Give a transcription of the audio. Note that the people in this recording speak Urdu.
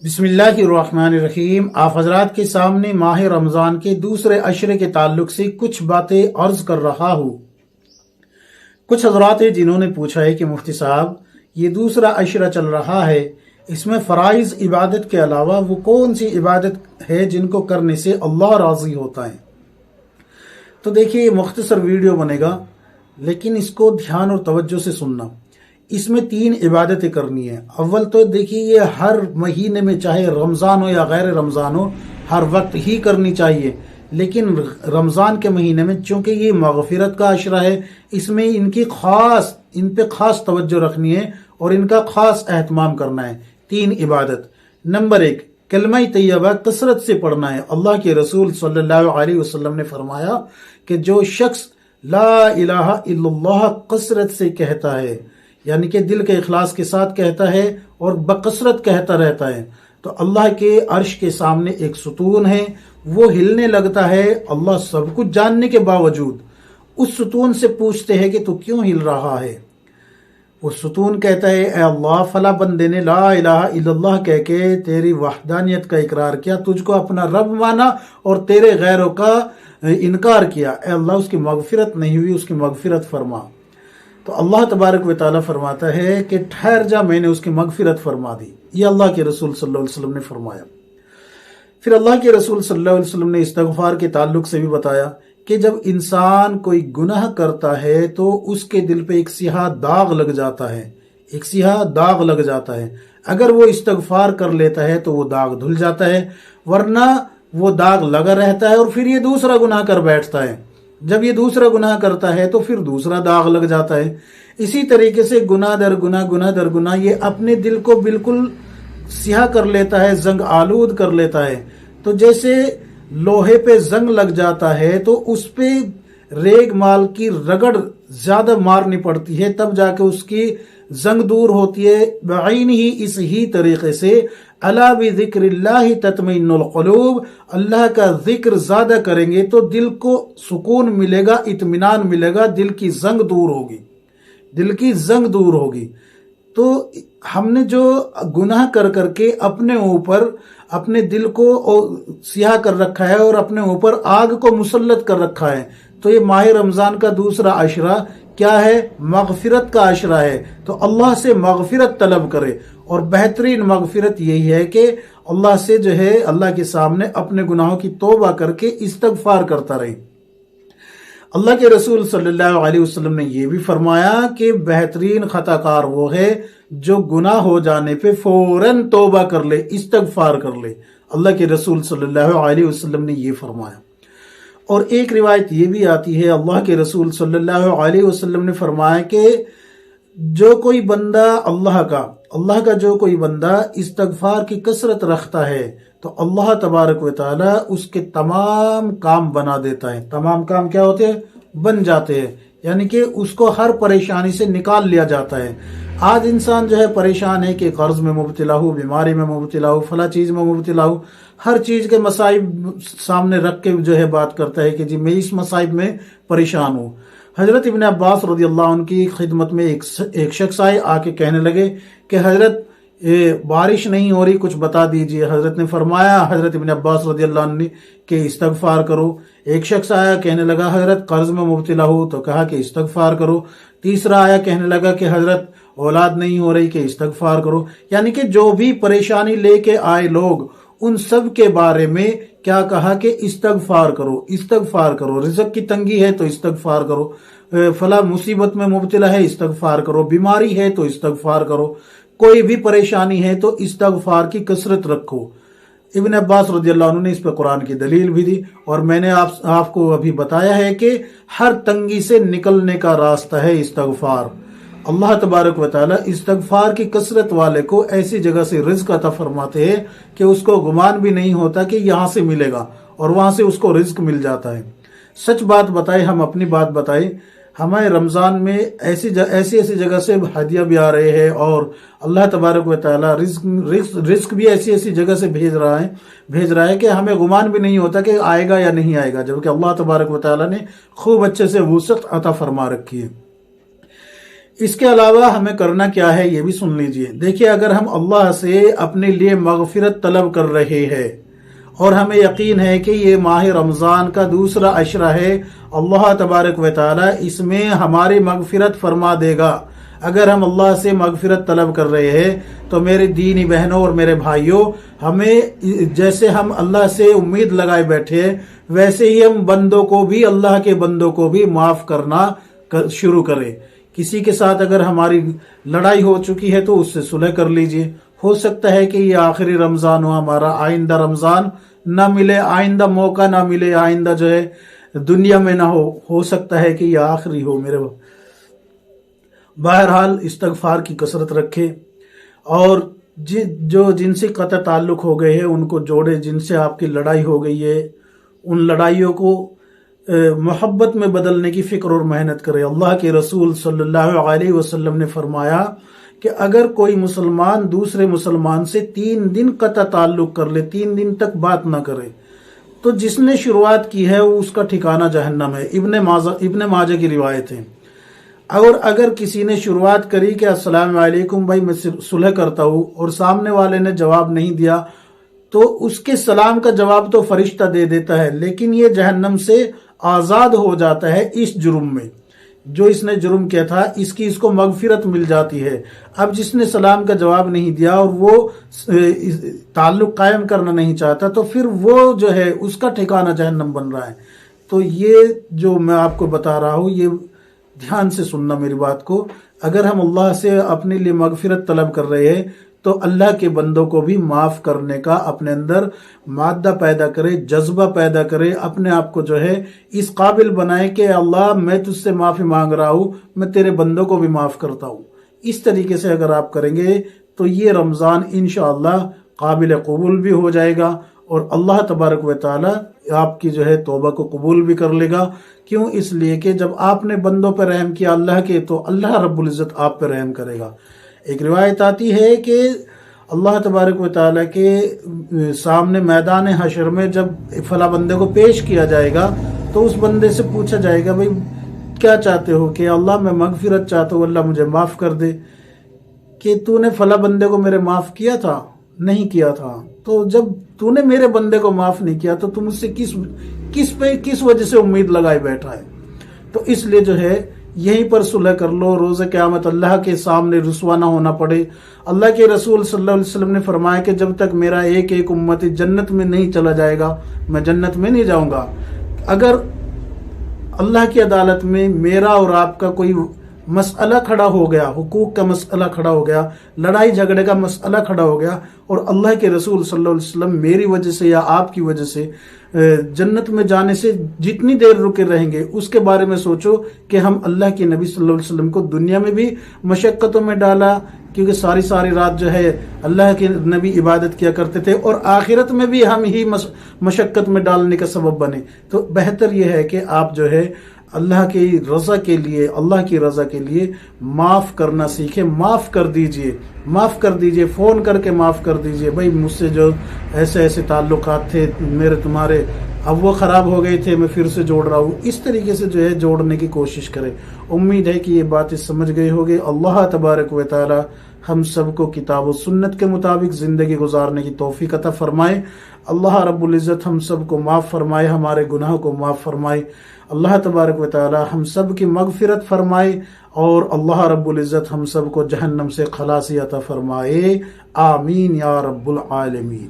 بسم اللہ الرحمن الرحیم۔ آپ حضرات کے سامنے ماہ رمضان کے دوسرے عشرے کے تعلق سے کچھ باتیں عرض کر رہا ہوں۔ کچھ حضرات ہیں جنہوں نے پوچھا ہے کہ مفتی صاحب یہ دوسرا عشرہ چل رہا ہے، اس میں فرائض عبادت کے علاوہ وہ کون سی عبادت ہے جن کو کرنے سے اللہ راضی ہوتا ہے؟ تو دیکھیے یہ مختصر ویڈیو بنے گا، لیکن اس کو دھیان اور توجہ سے سننا۔ اس میں 3 عبادتیں کرنی ہیں۔ اول تو دیکھیے یہ ہر مہینے میں چاہے رمضان ہو یا غیر رمضان ہو ہر وقت ہی کرنی چاہیے، لیکن رمضان کے مہینے میں چونکہ یہ مغفرت کا عشرہ ہے، اس میں ان پہ خاص توجہ رکھنی ہے اور ان کا خاص اہتمام کرنا ہے۔ 3 عبادت۔ نمبر 1 کلمہ طیبہ کثرت سے پڑھنا ہے۔ اللہ کے رسول صلی اللہ علیہ وسلم نے فرمایا کہ جو شخص لا الہ الا اللہ کثرت سے کہتا ہے، یعنی کہ دل کے اخلاص کے ساتھ کہتا ہے اور بکثرت کہتا رہتا ہے، تو اللہ کے عرش کے سامنے ایک ستون ہے، وہ ہلنے لگتا ہے۔ اللہ سب کچھ جاننے کے باوجود اس ستون سے پوچھتے ہیں کہ تو کیوں ہل رہا ہے؟ وہ ستون کہتا ہے اے اللہ فلاں بندے نے لا الہ الا اللہ کہہ کے تیری وحدانیت کا اقرار کیا، تجھ کو اپنا رب مانا اور تیرے غیروں کا انکار کیا، اے اللہ اس کی مغفرت نہیں ہوئی، اس کی مغفرت فرما۔ تو اللہ تبارک و تعالیٰ فرماتا ہے کہ ٹھہر جا، میں نے اس کی مغفرت فرما دی۔ یہ اللہ کے رسول صلی اللہ علیہ وسلم نے فرمایا۔ پھر اللہ کے رسول صلی اللہ علیہ وسلم نے استغفار کے تعلق سے بھی بتایا کہ جب انسان کوئی گناہ کرتا ہے تو اس کے دل پہ ایک سیاہ داغ لگ جاتا ہے، ایک سیاہ داغ لگ جاتا ہے۔ اگر وہ استغفار کر لیتا ہے تو وہ داغ دھل جاتا ہے، ورنہ وہ داغ لگا رہتا ہے اور پھر یہ دوسرا گناہ کر بیٹھتا ہے۔ جب یہ دوسرا گناہ کرتا ہے تو پھر دوسرا داغ لگ جاتا ہے۔ اسی طریقے سے گناہ در گناہ یہ اپنے دل کو بالکل سیاہ کر لیتا ہے، زنگ آلود کر لیتا ہے۔ تو جیسے لوہے پہ زنگ لگ جاتا ہے تو اس پہ ریگ مال کی رگڑ زیادہ مارنی پڑتی ہے، تب جا کے اس کی زنگ دور ہوتی ہے۔ بعین ہی اس ہی طریقے سے الا بذکر اللہ تطمئن القلوب، اللہ کا ذکر زیادہ کریں گے تو دل کو سکون ملے گا، اطمینان ملے گا، دل کی زنگ دور ہوگی، دل کی زنگ دور ہوگی۔ تو ہم نے جو گناہ کر کے اپنے اوپر اپنے دل کو سیاہ کر رکھا ہے اور اپنے اوپر آگ کو مسلط کر رکھا ہے، تو یہ ماہ رمضان کا دوسرا عشرہ کیا ہے؟ مغفرت کا عشرہ ہے۔ تو اللہ سے مغفرت طلب کرے، اور بہترین مغفرت یہی ہے کہ اللہ سے جو ہے اللہ کے سامنے اپنے گناہوں کی توبہ کر کے استغفار کرتا رہے۔ اللہ کے رسول صلی اللہ علیہ وسلم نے یہ بھی فرمایا کہ بہترین خطا کار وہ ہے جو گناہ ہو جانے پہ فوراً توبہ کر لے، استغفار کر لے۔ اللہ کے رسول صلی اللہ علیہ وسلم نے یہ فرمایا۔ اور ایک روایت یہ بھی آتی ہے، اللہ کے رسول صلی اللہ علیہ وسلم نے فرمایا کہ جو کوئی بندہ اللہ کا جو کوئی بندہ استغفار کی کثرت رکھتا ہے تو اللہ تبارک و تعالی اس کے تمام کام بنا دیتا ہے۔ تمام کام کیا ہوتے ہیں؟ بن جاتے ہیں، یعنی کہ اس کو ہر پریشانی سے نکال لیا جاتا ہے۔ آج انسان جو ہے پریشان ہے کہ قرض میں مبتلا ہو، بیماری میں مبتلا ہو، فلاں چیز میں مبتلا ہو، ہر چیز کے مصائب سامنے رکھ کے جو ہے بات کرتا ہے کہ جی میں اس مصائب میں پریشان ہوں۔ حضرت ابن عباس رضی اللہ عنہ کی خدمت میں ایک شخص آئے، آ کے کہنے لگے کہ حضرت بارش نہیں ہو رہی، کچھ بتا دیجئے۔ حضرت نے فرمایا، حضرت ابن عباس رضی اللہ عنہ نے کہ استغفار کرو۔ ایک شخص آیا کہنے لگا حضرت قرض میں مبتلا ہو، تو کہا کہ استغفار کرو۔ تیسرا آیا کہنے لگا کہ حضرت اولاد نہیں ہو رہی، کہ استغفار کرو۔ یعنی کہ جو بھی پریشانی لے کے آئے لوگ، ان سب کے بارے میں کیا کہا کہ استغفار کرو، استغفار کرو۔ رزق کی تنگی ہے تو استغفار کرو، فلاں مصیبت میں مبتلا ہے استغفار کرو، بیماری ہے تو استغفار کرو، کوئی بھی پریشانی ہے تو استغفار کی کثرت رکھو۔ ابن عباس رضی اللہ عنہ نے اس پہ قرآن کی دلیل بھی دی، اور میں نے آپ کو ابھی بتایا ہے کہ ہر تنگی سے نکلنے کا راستہ ہے استغفار۔ اللہ تبارک و تعالی استغفار کی کثرت والے کو ایسی جگہ سے رزق عطا فرماتے ہیں کہ اس کو گمان بھی نہیں ہوتا کہ یہاں سے ملے گا، اور وہاں سے اس کو رزق مل جاتا ہے۔ سچ بات بتائے، ہم اپنی بات بتائے، ہمیں رمضان میں ایسی جگہ سے ہدیہ بھی آ رہے ہیں، اور اللہ تبارک و تعالی رزق بھی ایسی جگہ سے بھیج رہا ہے کہ ہمیں گمان بھی نہیں ہوتا کہ آئے گا یا نہیں آئے گا، جبکہ اللہ تبارک و تعالی نے خوب اچھے سے وسعت عطا فرما رکھی ہے۔ اس کے علاوہ ہمیں کرنا کیا ہے یہ بھی سن لیجئے. دیکھیے اگر ہم اللہ سے اپنے لیے مغفرت طلب کر رہے ہیں اور ہمیں یقین ہے کہ یہ ماہ رمضان کا دوسرا عشرہ ہے، اللہ تبارک و تعالی اس میں ہماری مغفرت فرما دے گا. اگر ہم اللہ سے مغفرت طلب کر رہے ہیں تو میرے دینی بہنوں اور میرے بھائیوں، ہمیں جیسے ہم اللہ سے امید لگائے بیٹھے ہیں ویسے ہی ہم بندوں کو بھی، اللہ کے بندوں کو بھی معاف کرنا شروع کریں. کسی کے ساتھ اگر ہماری لڑائی ہو چکی ہے تو اس سے صلح کر لیجئے. ہو سکتا ہے کہ یہ آخری رمضان ہو ہمارا، آئندہ رمضان نہ ملے، آئندہ موقع نہ ملے، آئندہ جو ہے دنیا میں نہ ہو سکتا ہے کہ یہ آخری ہو میرے. بہرحال استغفار کی کثرت رکھے اور جو جن سے قطع تعلق ہو گئے ہیں ان کو جوڑے، جن سے آپ کی لڑائی ہو گئی ہے ان لڑائیوں کو محبت میں بدلنے کی فکر اور محنت کرے. اللہ کے رسول صلی اللہ علیہ وسلم نے فرمایا کہ اگر کوئی مسلمان دوسرے مسلمان سے 3 دن قطع تعلق کر لے، 3 دن تک بات نہ کرے، تو جس نے شروعات کی ہے اس کا ٹھکانہ جہنم ہے. ابن ماجہ کی روایت ہے. اور اگر کسی نے شروعات کری کہ السلام علیکم بھائی میں صلح کرتا ہوں اور سامنے والے نے جواب نہیں دیا، تو اس کے سلام کا جواب تو فرشتہ دے دیتا ہے، لیکن یہ جہنم سے آزاد ہو جاتا ہے اس جرم میں. جو اس نے جرم کیا تھا اس کو مغفرت مل جاتی ہے. اب جس نے سلام کا جواب نہیں دیا اور وہ تعلق قائم کرنا نہیں چاہتا تو پھر وہ جو ہے اس کا ٹھکانہ جہنم بن رہا ہے. تو یہ جو میں آپ کو بتا رہا ہوں یہ دھیان سے سننا میری بات کو. اگر ہم اللہ سے اپنے لیے مغفرت طلب کر رہے ہیں تو اللہ کے بندوں کو بھی معاف کرنے کا اپنے اندر مادہ پیدا کرے، جذبہ پیدا کرے، اپنے آپ کو جو ہے اس قابل بنائے کہ اللہ میں تجھ سے معافی مانگ رہا ہوں، میں تیرے بندوں کو بھی معاف کرتا ہوں. اس طریقے سے اگر آپ کریں گے تو یہ رمضان انشاءاللہ قابل قبول بھی ہو جائے گا اور اللہ تبارک و تعالی آپ کی جو ہے توبہ کو قبول بھی کر لے گا. کیوں؟ اس لیے کہ جب آپ نے بندوں پر رحم کیا اللہ کے تو اللہ رب العزت آپ پر رحم کرے گا. ایک روایت آتی ہے کہ اللہ تبارک و تعالی کے سامنے میدان حشر میں جب فلاں بندے کو پیش کیا جائے گا تو اس بندے سے پوچھا جائے گا بھئی کیا چاہتے ہو؟ کہ اللہ میں مغفرت چاہتا ہوں، اللہ مجھے معاف کر دے. کہ تو نے فلاں بندے کو میرے معاف کیا تھا؟ نہیں کیا تھا. تو جب تو نے میرے بندے کو معاف نہیں کیا تو تم اس سے کس وجہ سے امید لگائے بیٹھا ہے؟ تو اس لیے جو ہے یہیں پر صلح کر لو، روز قیامت اللہ کے سامنے رسوا نہ ہونا پڑے. اللہ کے رسول صلی اللہ علیہ وسلم نے فرمایا کہ جب تک میرا ایک امتی جنت میں نہیں چلا جائے گا میں جنت میں نہیں جاؤں گا. اگر اللہ کی عدالت میں میرا اور آپ کا کوئی مسئلہ کھڑا ہو گیا، حقوق کا مسئلہ کھڑا ہو گیا، لڑائی جھگڑے کا مسئلہ کھڑا ہو گیا اور اللہ کے رسول صلی اللہ علیہ وسلم میری وجہ سے یا آپ کی وجہ سے جنت میں جانے سے جتنی دیر رکے رہیں گے اس کے بارے میں سوچو کہ ہم اللہ کے نبی صلی اللہ علیہ وسلم کو دنیا میں بھی مشقتوں میں ڈالا، کیونکہ ساری رات جو ہے اللہ کے نبی عبادت کیا کرتے تھے، اور آخرت میں بھی ہم ہی مشقت میں ڈالنے کا سبب بنے. تو بہتر یہ ہے کہ آپ جو ہے اللہ کی رضا کے لیے معاف کرنا سیکھیں. معاف کر دیجئے، فون کر کے معاف کر دیجئے. بھائی مجھ سے جو ایسے تعلقات تھے میرے تمہارے، اب وہ خراب ہو گئے تھے، میں پھر سے جوڑ رہا ہوں. اس طریقے سے جو ہے جوڑنے کی کوشش کریں. امید ہے کہ یہ باتیں سمجھ گئے ہوگے. اللہ تبارک و تعالی ہم سب کو کتاب و سنت کے مطابق زندگی گزارنے کی توفیق عطا فرمائے. اللہ رب العزت ہم سب کو معاف فرمائے، ہمارے گناہوں کو معاف فرمائے. اللہ تبارک و تعالی ہم سب کی مغفرت فرمائے اور اللہ رب العزت ہم سب کو جہنم سے خلاصی عطا فرمائے. آمین یا رب العالمین.